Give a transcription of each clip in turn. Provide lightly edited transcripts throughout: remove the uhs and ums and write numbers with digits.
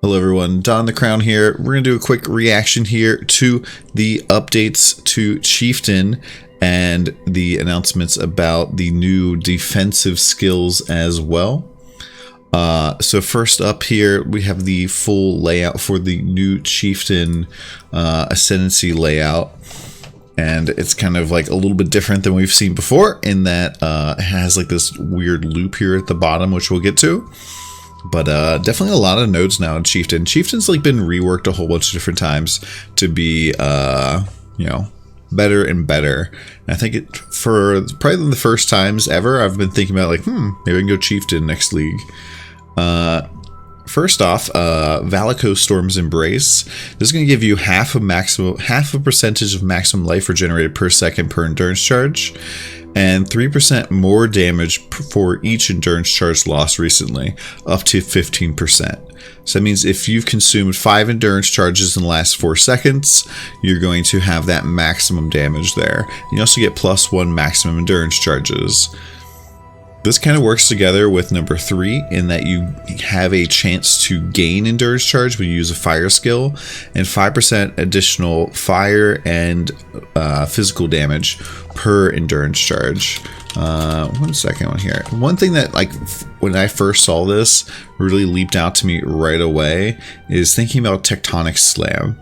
Hello everyone, DonTheCrown here. We're going to do a quick reaction here to the updates to Chieftain and the announcements about the new defensive skills as well. So first up here, we have the full layout for the new Chieftain Ascendancy layout. And it's kind of like a little bit different than we've seen before in that it has like this weird loop here at the bottom, which we'll get to. But definitely a lot of nodes now in Chieftain. Chieftain's like been reworked a whole bunch of different times to be, you know, better and better. And I think for probably the first times ever, I've been thinking about like, maybe I can go Chieftain next league. First off, Valico Storm's Embrace. This is going to give you half a percentage of maximum life regenerated per second per endurance charge, and 3% more damage for each endurance charge lost recently, up to 15%. So that means if you've consumed 5 endurance charges in the last 4 seconds, you're going to have that maximum damage there. You also get +1 maximum endurance charges. This kind of works together with number 3 in that you have a chance to gain endurance charge when you use a fire skill, and 5% additional fire and physical damage per endurance charge. One second on here. One thing that, like, when I first saw this really leaped out to me right away is thinking about Tectonic Slam.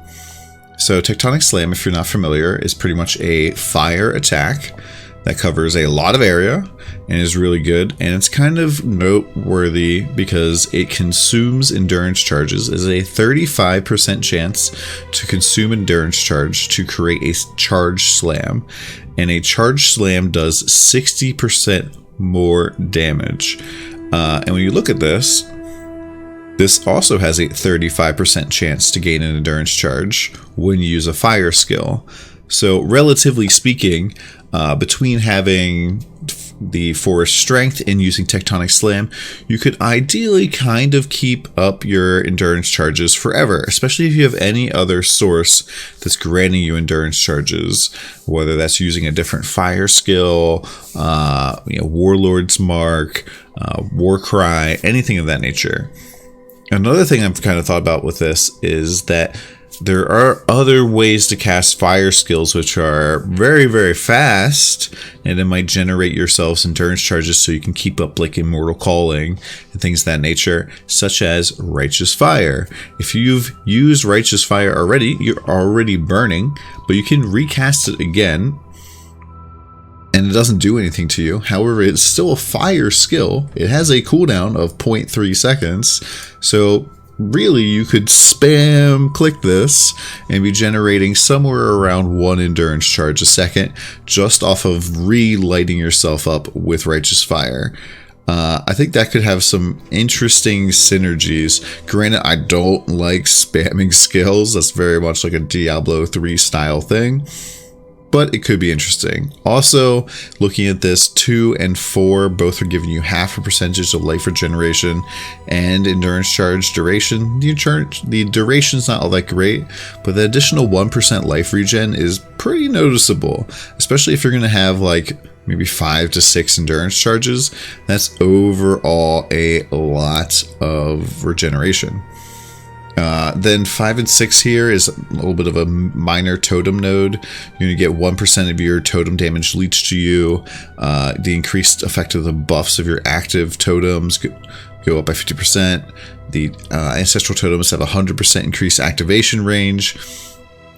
So Tectonic Slam, if you're not familiar, is pretty much a fire attack that covers a lot of area and is really good, and it's kind of noteworthy because it consumes endurance charges. Is a 35% chance to consume endurance charge to create a charge slam, and a charge slam does 60% more damage. And when you look at this, this also has a 35% chance to gain an endurance charge when you use a fire skill. So relatively speaking, between having the forest strength and using Tectonic Slam, you could ideally kind of keep up your endurance charges forever, especially if you have any other source that's granting you endurance charges, whether that's using a different fire skill, Warlord's Mark, Warcry, anything of that nature. Another thing I've kind of thought about with this is that there are other ways to cast fire skills which are very, very fast, and it might generate yourselves endurance charges so you can keep up like Immortal Calling and things of that nature, such as Righteous Fire. If you've used Righteous Fire already, you're already burning, but you can recast it again and it doesn't do anything to you. However, it's still a fire skill. It has a cooldown of 0.3 seconds, so really, you could spam click this and be generating somewhere around 1 endurance charge a second just off of relighting yourself up with Righteous Fire. I think that could have some interesting synergies. Granted, I don't like spamming skills. That's very much like a Diablo 3 style thing, but it could be interesting. Also, looking at this, 2 and 4 both are giving you half a percentage of life regeneration and endurance charge duration. The duration's not all that great, but the additional 1% life regen is pretty noticeable, especially if you're going to have like maybe 5 to 6 endurance charges. That's overall a lot of regeneration. Then 5 and 6 here is a little bit of a minor totem node. You're going to get 1% of your totem damage leached to you. The increased effect of the buffs of your active totems go up by 50%. The ancestral totems have 100% increased activation range,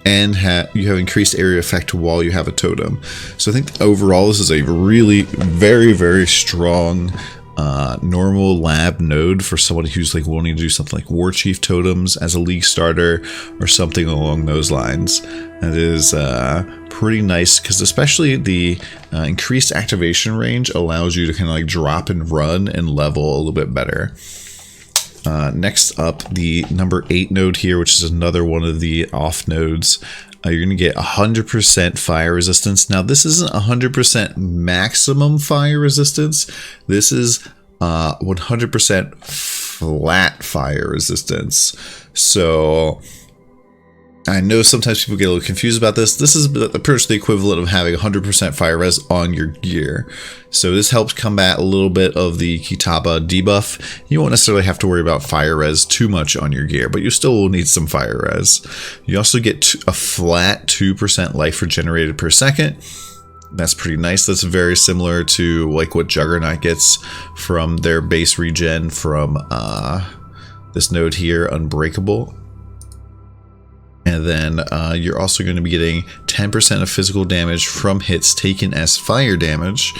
and you have increased area effect while you have a totem. So I think overall this is a really very, very strong normal lab node for somebody who's like wanting to do something like War Chief totems as a league starter or something along those lines. That is pretty nice, because especially the increased activation range allows you to kind of like drop and run and level a little bit better. Next up, the number 8 node here, which is another one of the off nodes. You're going to get 100% fire resistance. Now, this isn't 100% maximum fire resistance. This is 100% flat fire resistance. So I know sometimes people get a little confused about this. This is pretty much the equivalent of having 100% fire res on your gear. So this helps combat a little bit of the Kitaba debuff. You won't necessarily have to worry about fire res too much on your gear, but you still will need some fire res. You also get a flat 2% life regenerated per second. That's pretty nice. That's very similar to like what Juggernaut gets from their base regen from this node here, Unbreakable. And then you're also going to be getting 10% of physical damage from hits taken as fire damage,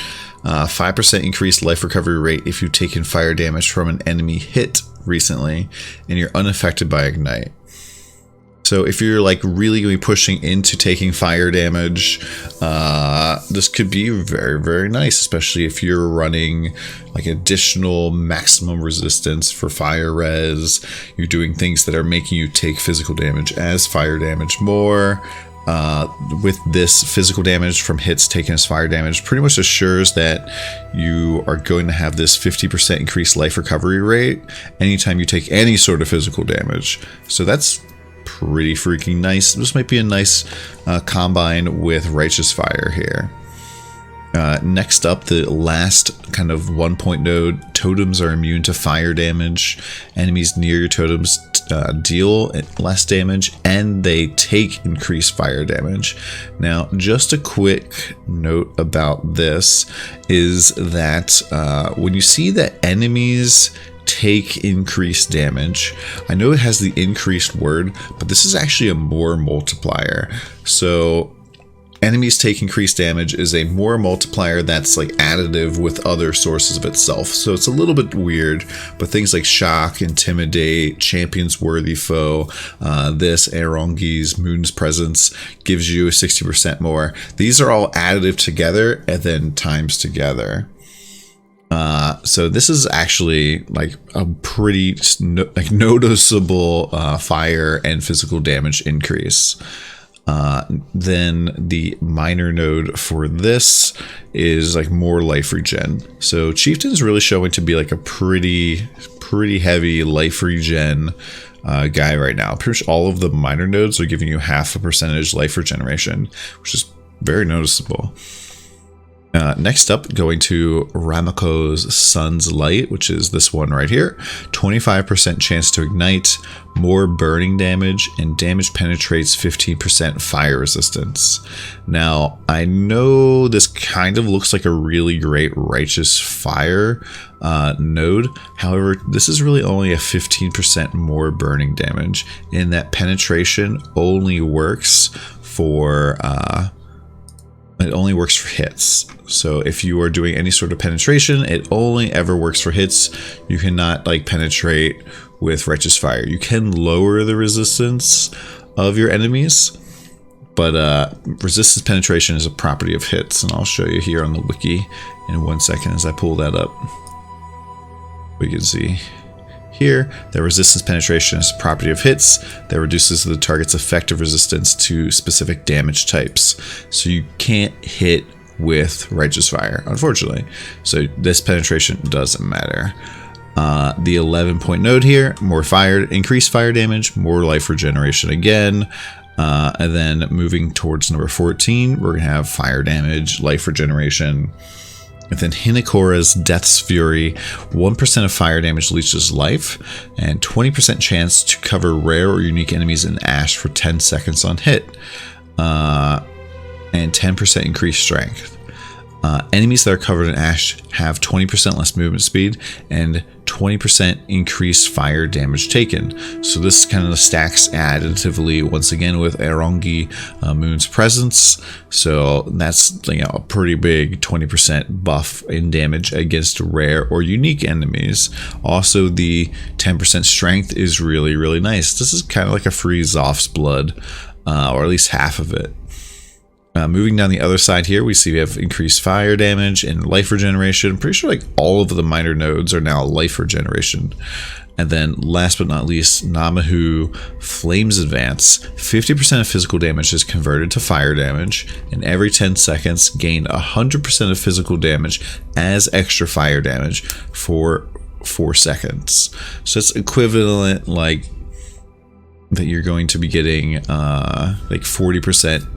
5% increased life recovery rate if you've taken fire damage from an enemy hit recently, and you're unaffected by Ignite. So if you're like really going to be pushing into taking fire damage, this could be very, very nice, especially if you're running like additional maximum resistance for fire res. You're doing things that are making you take physical damage as fire damage more. With this, physical damage from hits taken as fire damage pretty much assures that you are going to have this 50% increased life recovery rate anytime you take any sort of physical damage. So that's pretty freaking nice. This might be a nice combine with Righteous Fire here. Next up, the last kind of 1-point node, totems are immune to fire damage. Enemies near your totems deal less damage, and they take increased fire damage. Now, just a quick note about this is that when you see that enemies take increased damage, I know it has the increased word, but this is actually a more multiplier. So enemies take increased damage is a more multiplier that's like additive with other sources of itself. So it's a little bit weird, but things like shock, intimidate, champion's worthy foe, this Arongi's Moon's Presence gives you 60% more. These are all additive together and then times together. So this is actually like a pretty noticeable fire and physical damage increase. Then the minor node for this is like more life regen. So Chieftain is really showing to be like a pretty heavy life regen guy right now. Pretty much all of the minor nodes are giving you 0.5% life regeneration, which is very noticeable. Next up, going to Ramako's Sun's Light, which is this one right here. 25% chance to ignite, more burning damage, and damage penetrates 15% fire resistance. Now, I know this kind of looks like a really great Righteous Fire node. However, this is really only a 15% more burning damage, in that penetration only works for hits. So if you are doing any sort of penetration, it only ever works for hits. You cannot like penetrate with Righteous Fire. You can lower the resistance of your enemies, but resistance penetration is a property of hits, and I'll show you here on the wiki in 1 second as I pull that up. We can see here that resistance penetration is a property of hits that reduces the target's effective resistance to specific damage types. So you can't hit with Righteous Fire, unfortunately. So this penetration doesn't matter. The 11-point node here, more fire, increased fire damage, more life regeneration again. And then moving towards number 14, we're going to have fire damage, life regeneration. And then Hinakora's Death's Fury, 1% of fire damage leeches life, and 20% chance to cover rare or unique enemies in ash for 10 seconds on hit, and 10% increased strength. Enemies that are covered in ash have 20% less movement speed and 20% increased fire damage taken. So this kind of stacks additively once again with Arongi Moon's Presence. So that's, you know, a pretty big 20% buff in damage against rare or unique enemies. Also, the 10% strength is really, really nice. This is kind of like a free Zoph's Blood, or at least half of it. Moving down the other side here, we see we have increased fire damage and life regeneration. I'm pretty sure like all of the minor nodes are now life regeneration. And then last but not least, Namahu Flames Advance. 50% of physical damage is converted to fire damage, and every 10 seconds gain 100% of physical damage as extra fire damage for 4 seconds. So it's equivalent like that you're going to be getting like 40%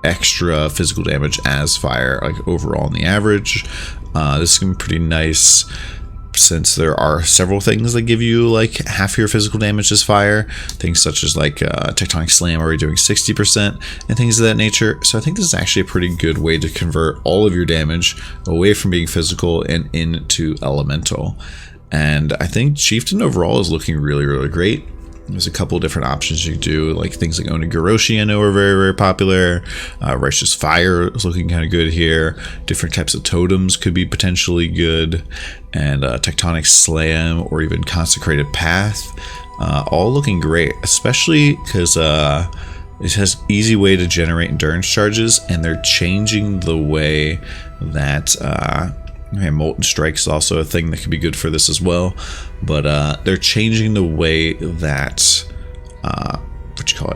extra physical damage as fire, like overall on the average. This is gonna be pretty nice, since there are several things that give you like half your physical damage as fire, things such as like Tectonic Slam already doing 60% and things of that nature. So I think this is actually a pretty good way to convert all of your damage away from being physical and into elemental. And I think Chieftain overall is looking really, really great. There's a couple different options you do, like things like Onigoroshi I know are very, very popular. Righteous Fire is looking kind of good here. Different types of totems could be potentially good. And Tectonic Slam or even Consecrated Path, all looking great, especially because it has easy way to generate endurance charges, and they're changing the way that Molten Strike is also a thing that could be good for this as well, but they're changing the way that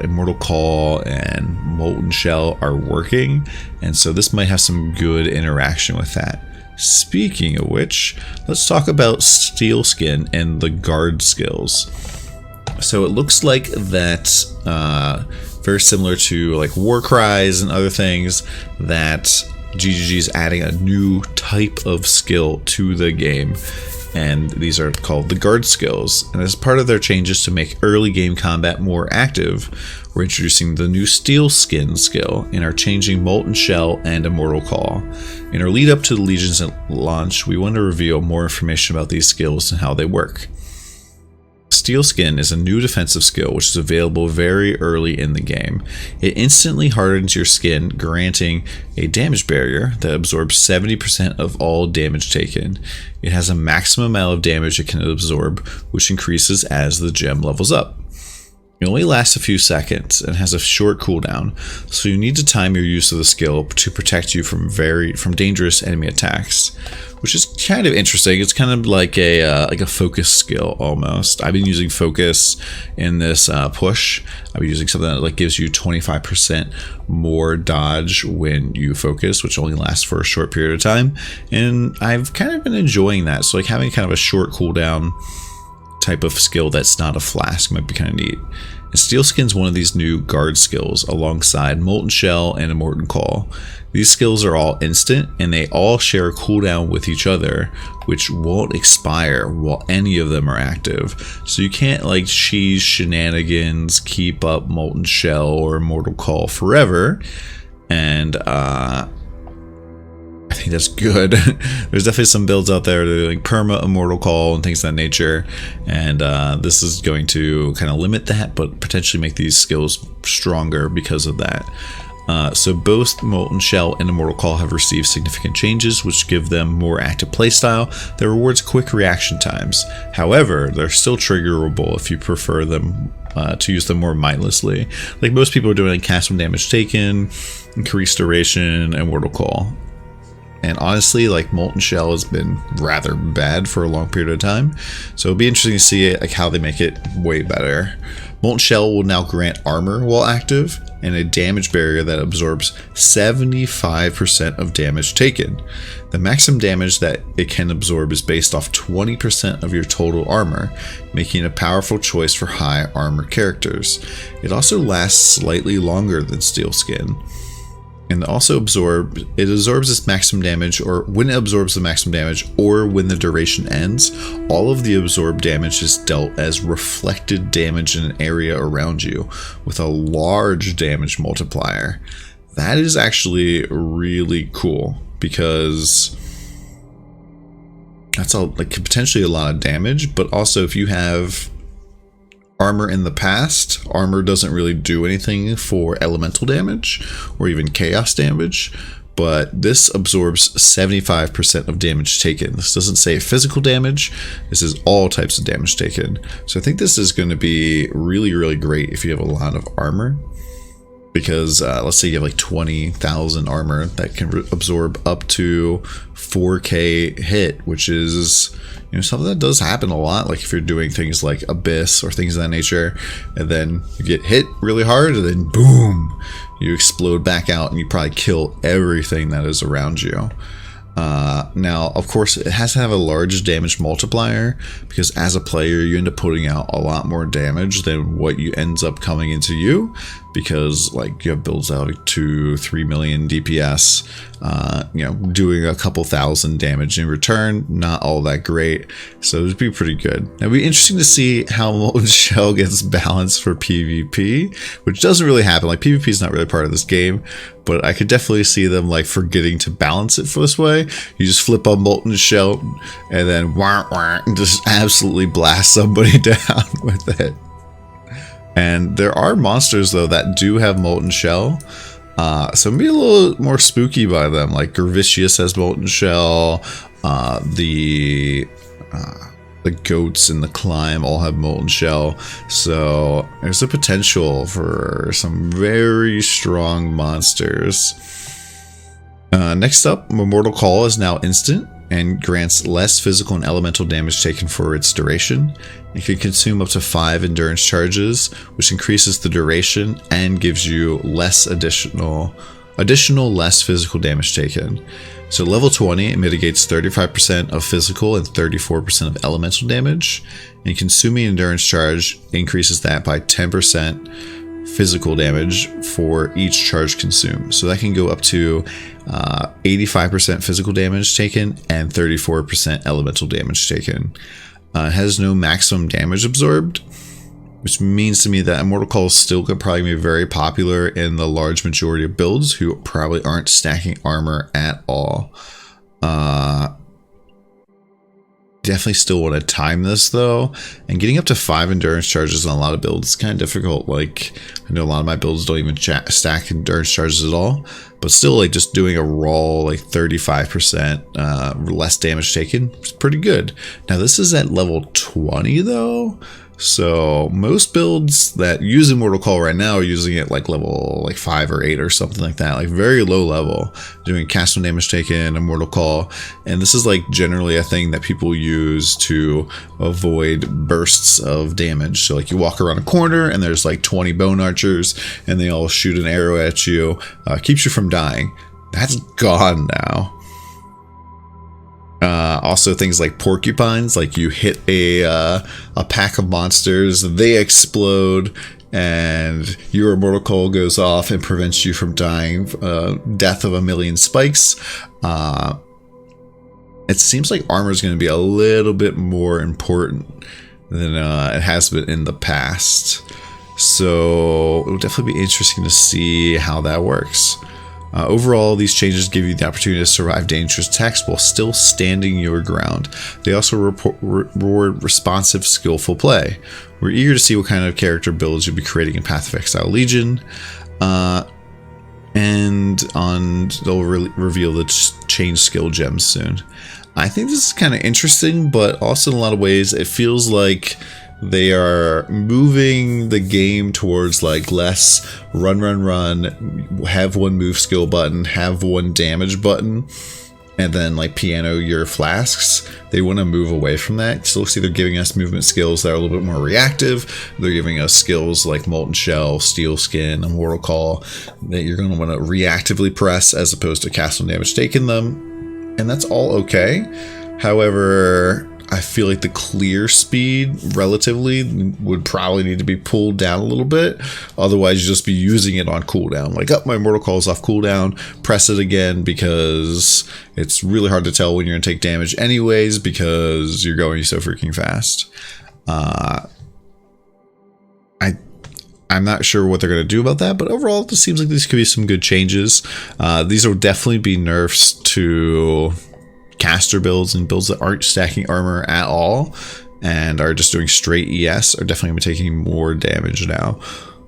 Immortal Call and Molten Shell are working, and so this might have some good interaction with that. Speaking of which, let's talk about Steel Skin and the guard skills. So it looks like that, very similar to like War Cries and other things, that GGG is adding a new type of skill to the game, and these are called the guard skills. And as part of their changes to make early game combat more active, we're introducing the new Steel Skin skill and are changing Molten Shell and Immortal Call. In our lead up to the Legion's launch, we want to reveal more information about these skills and how they work. Steel Skin is a new defensive skill which is available very early in the game. It instantly hardens your skin, granting a damage barrier that absorbs 70% of all damage taken. It has a maximum amount of damage it can absorb, which increases as the gem levels up. It only lasts a few seconds and has a short cooldown, so you need to time your use of the skill to protect you from dangerous enemy attacks, which is kind of interesting. It's kind of like a focus skill almost. I've been using focus in this push. I've been using something that like gives you 25% more dodge when you focus, which only lasts for a short period of time, and I've kind of been enjoying that. So like having kind of a short cooldown type of skill that's not a flask might be kind of neat. And Steel Skin's one of these new guard skills alongside Molten Shell and Immortal Call. These skills are all instant and they all share a cooldown with each other, which won't expire while any of them are active. So you can't like cheese shenanigans, keep up Molten Shell or Immortal Call forever. And I think that's good. There's definitely some builds out there that are like perma Immortal Call and things of that nature, and this is going to kind of limit that, but potentially make these skills stronger because of that. So both Molten Shell and Immortal Call have received significant changes which give them more active playstyle that rewards quick reaction times. However, they're still triggerable if you prefer them to use them more mindlessly. Like most people are doing, like cast when damage taken, increased duration, and Immortal Call. And honestly, like Molten Shell has been rather bad for a long period of time, so it'll be interesting to see like how they make it way better. Molten Shell will now grant armor while active and a damage barrier that absorbs 75% of damage taken. The maximum damage that it can absorb is based off 20% of your total armor, making it a powerful choice for high armor characters. It also lasts slightly longer than Steel Skin. And also absorbs its maximum damage, or when it absorbs the maximum damage, or when the duration ends, all of the absorbed damage is dealt as reflected damage in an area around you with a large damage multiplier. That is actually really cool because that's like potentially a lot of damage, but also if you have armor in the past, armor doesn't really do anything for elemental damage or even chaos damage, but this absorbs 75% of damage taken. This doesn't say physical damage, this is all types of damage taken. So I think this is going to be really, really great if you have a lot of armor, because let's say you have like 20,000 armor that can absorb up to 4k hit, which is, you know, something that does happen a lot. Like if you're doing things like Abyss or things of that nature, and then you get hit really hard and then boom, you explode back out and you probably kill everything that is around you. Now, of course, it has to have a large damage multiplier, because as a player, you end up putting out a lot more damage than what you ends up coming into you, because like you have builds out like 2-3 million DPS, you know, doing a couple thousand damage in return, not all that great. So it'd be pretty good. It'd be interesting to see how Molten Shell gets balanced for PvP, which doesn't really happen. Like PvP is not really part of this game, but I could definitely see them like forgetting to balance it for this way. You just flip on Molten Shell and then just absolutely blast somebody down with it. And there are monsters though that do have Molten Shell, so be a little more spooky by them. Like Gravicious has Molten Shell, the goats and the climb all have Molten Shell, so there's a potential for some very strong monsters. Next up, Immortal Call is now instant and grants less physical and elemental damage taken for its duration. It can consume up to 5 endurance charges, which increases the duration and gives you less additional less physical damage taken. So level 20, it mitigates 35% of physical and 34% of elemental damage, and consuming endurance charge increases that by 10% physical damage for each charge consumed. So that can go up to 85% physical damage taken and 34% elemental damage taken. It has no maximum damage absorbed, which means to me that Immortal Call is still probably be very popular in the large majority of builds who probably aren't stacking armor at all. Definitely still want to time this though, and getting up to 5 endurance charges on a lot of builds is kind of difficult. Like I know a lot of my builds don't even stack endurance charges at all, but still like just doing a raw like 35% less damage taken is pretty good. Now this is at level 20 though, so most builds that use Immortal Call right now are using it like level like 5 or 8 or something like that, like very low level, doing cast on damage taken, Immortal Call. And this is like generally a thing that people use to avoid bursts of damage. So like you walk around a corner and there's like 20 bone archers and they all shoot an arrow at you, keeps you from dying. That's gone now. Also things like porcupines, like you hit a pack of monsters, they explode, and your Immortal Call goes off and prevents you from dying, death of a million spikes. It seems like armor is going to be a little bit more important than it has been in the past. So it'll definitely be interesting to see how that works. Overall, these changes give you the opportunity to survive dangerous attacks while still standing your ground. They also reward responsive, skillful play. We're eager to see what kind of character builds you'll be creating in Path of Exile Legion. They'll reveal the change skill gems soon. I think this is kind of interesting, but also in a lot of ways, it feels like they are moving the game towards like less run, have one move skill button, have one damage button, and then like piano your flasks. They want to move away from that. So looks like they're giving us movement skills that are a little bit more reactive. They're giving us skills like Molten Shell, Steel Skin, Immortal Call that you're going to want to reactively press as opposed to cast on damage taken them. And that's all okay. However, I feel like the clear speed relatively would probably need to be pulled down a little bit. Otherwise, you just be using it on cooldown. Like, my Immortal Call is off cooldown, press it again, because it's really hard to tell when you're going to take damage anyways, because you're going so freaking fast. I'm not sure what they're going to do about that, but overall, it seems like these could be some good changes. These will definitely be nerfs to caster builds and builds that aren't stacking armor at all and are just doing straight ES are definitely going to be taking more damage now.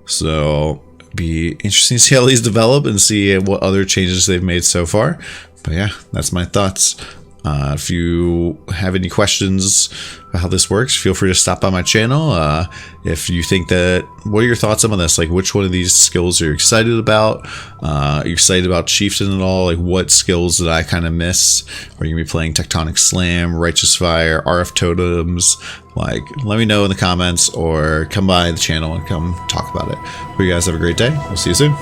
So it'll be interesting to see how these develop and see what other changes they've made so far. But yeah, that's my thoughts. If you have any questions about how this works, feel free to stop by my channel. If you think that, what are your thoughts on this? Like, which one of these skills are you excited about? Are you excited about Chieftain at all? Like, what skills did I kind of miss? Are you going to be playing Tectonic Slam, Righteous Fire, RF Totems? Like, let me know in the comments or come by the channel and come talk about it. Hope you guys have a great day. We'll see you soon.